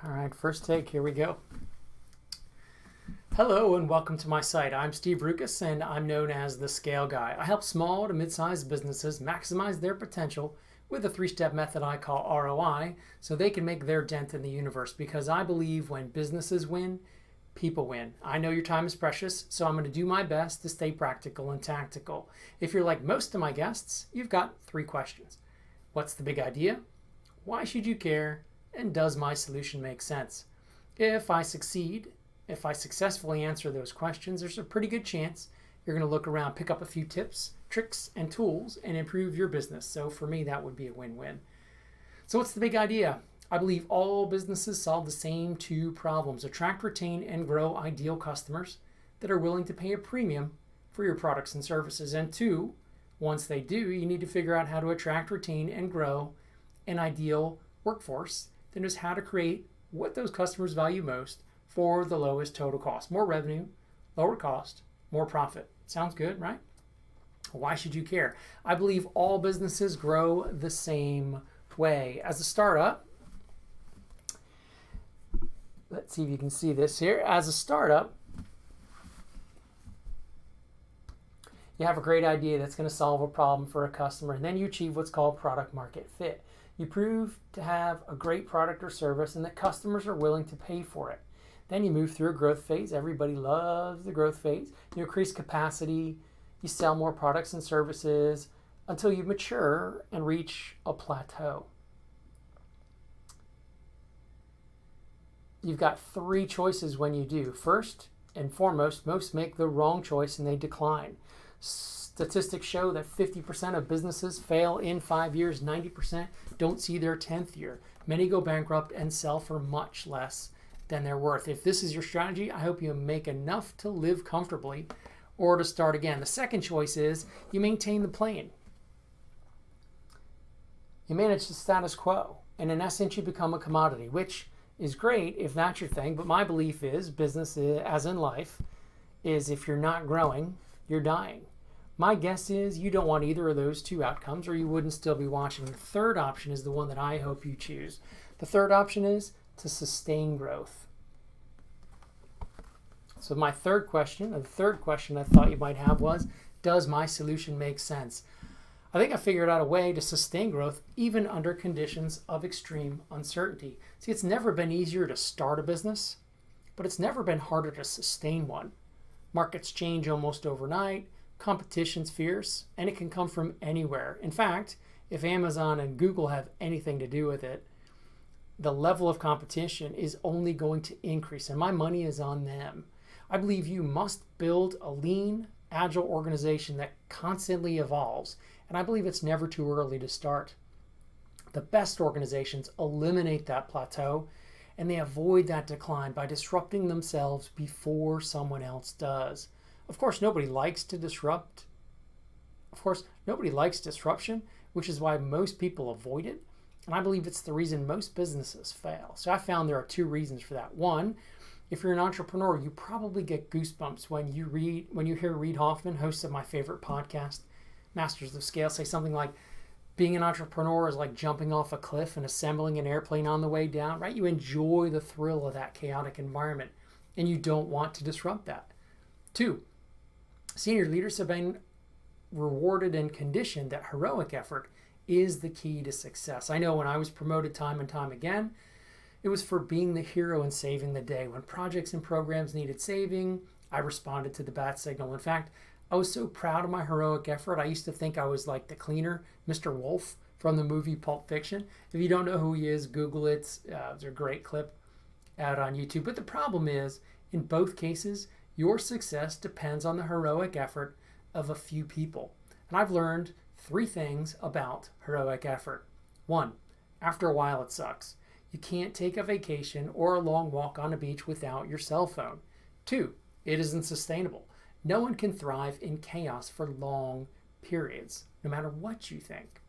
All right, first take, here we go. Hello and welcome to my site. I'm Steve Ruqus and I'm known as the Scale Guy. I help small to mid-sized businesses maximize their potential with a three-step method I call ROI so they can make their dent in the universe, because I believe when businesses win, people win. I know your time is precious, so I'm going to do my best to stay practical and tactical. If you're like most of my guests, you've got three questions. What's the big idea? Why should you care? And does my solution make sense? If I successfully answer those questions, there's a pretty good chance you're going to look around, pick up a few tips, tricks, and tools, and improve your business. So for me, that would be a win-win. So what's the big idea? I believe all businesses solve the same two problems: attract, retain, and grow ideal customers that are willing to pay a premium for your products and services. And two, once they do, you need to figure out how to attract, retain, and grow an ideal workforce that knows how to create what those customers value most for the lowest total cost. More revenue, lower cost, more profit. Sounds good, right? Why should you care? I believe all businesses grow the same way. As a startup, let's see if you can see this here. As a startup, you have a great idea that's going to solve a problem for a customer, and then you achieve what's called product market fit. You prove to have a great product or service and that customers are willing to pay for it. Then you move through a growth phase. Everybody loves the growth phase. You increase capacity, you sell more products and services until you mature and reach a plateau. You've got three choices when you do. First and foremost, most make the wrong choice and they decline. Statistics show that 50% of businesses fail in 5 years, 90% don't see their 10th year. Many go bankrupt and sell for much less than they're worth. If this is your strategy, I hope you make enough to live comfortably or to start again. The second choice is you maintain the plane. You manage the status quo, and in essence, you become a commodity, which is great if that's your thing, but my belief is business, as in life, is if you're not growing, you're dying. My guess is you don't want either of those two outcomes, or you wouldn't still be watching. The third option is the one that I hope you choose. The third option is to sustain growth. So my third question, or the third question I thought you might have was, does my solution make sense? I think I figured out a way to sustain growth even under conditions of extreme uncertainty. See, it's never been easier to start a business, but it's never been harder to sustain one. Markets change almost overnight. Competition's fierce, and it can come from anywhere. In fact, if Amazon and Google have anything to do with it, the level of competition is only going to increase, and my money is on them. I believe you must build a lean, agile organization that constantly evolves, and I believe it's never too early to start. The best organizations eliminate that plateau, and they avoid that decline by disrupting themselves before someone else does. Of course, nobody likes to disrupt. Of course, nobody likes disruption, which is why most people avoid it. And I believe it's the reason most businesses fail. So I found there are two reasons for that. One, if you're an entrepreneur, you probably get goosebumps when you hear Reid Hoffman, host of my favorite podcast, Masters of Scale, say something like, being an entrepreneur is like jumping off a cliff and assembling an airplane on the way down, right? You enjoy the thrill of that chaotic environment, and you don't want to disrupt that. Two, senior leaders have been rewarded and conditioned that heroic effort is the key to success. I know when I was promoted time and time again, it was for being the hero and saving the day. When projects and programs needed saving, I responded to the bat signal. In fact, I was so proud of my heroic effort, I used to think I was like the cleaner, Mr. Wolf from the movie Pulp Fiction. If you don't know who he is, Google it. It's a great clip out on YouTube. But the problem is, in both cases, your success depends on the heroic effort of a few people. And I've learned three things about heroic effort. One, after a while it sucks. You can't take a vacation or a long walk on a beach without your cell phone. Two, it isn't sustainable. No one can thrive in chaos for long periods, no matter what you think.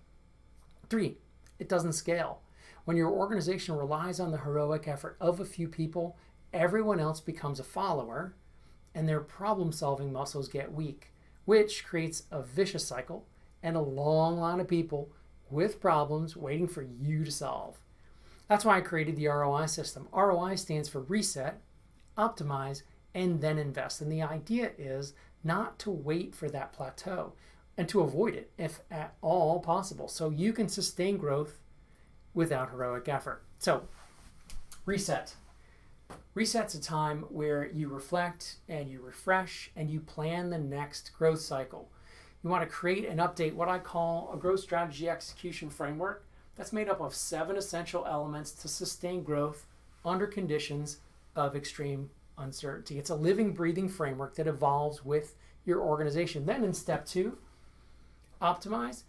Three, it doesn't scale. When your organization relies on the heroic effort of a few people, everyone else becomes a follower, and their problem-solving muscles get weak, which creates a vicious cycle and a long line of people with problems waiting for you to solve. That's why I created the ROI system. ROI stands for reset, optimize, and then invest. And the idea is not to wait for that plateau and to avoid it if at all possible, so you can sustain growth without heroic effort. So, reset. Reset's a time where you reflect and you refresh and you plan the next growth cycle. You want to create and update what I call a growth strategy execution framework that's made up of 7 essential elements to sustain growth under conditions of extreme uncertainty. It's a living, breathing framework that evolves with your organization. Then in step 2, optimize.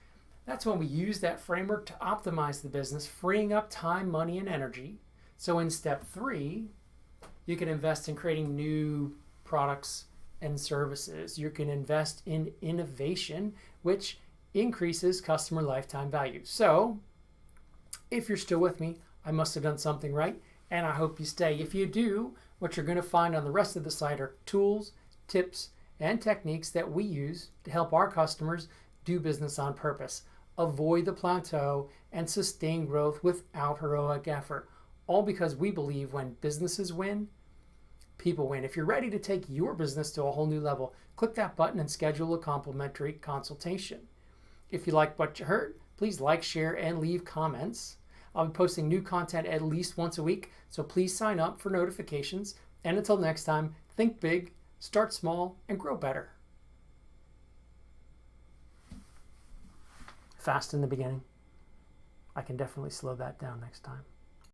That's when we use that framework to optimize the business, freeing up time, money, and energy. So in step 3, you can invest in creating new products and services. You can invest in innovation, which increases customer lifetime value. So if you're still with me, I must have done something right, and I hope you stay. If you do, what you're going to find on the rest of the site are tools, tips, and techniques that we use to help our customers do business on purpose, avoid the plateau, and sustain growth without heroic effort. All because we believe when businesses win, people win. If you're ready to take your business to a whole new level, click that button and schedule a complimentary consultation. If you liked what you heard, please like, share, and leave comments. I'll be posting new content at least once a week, so please sign up for notifications. And until next time, think big, start small, and grow better. Fast in the beginning. I can definitely slow that down next time.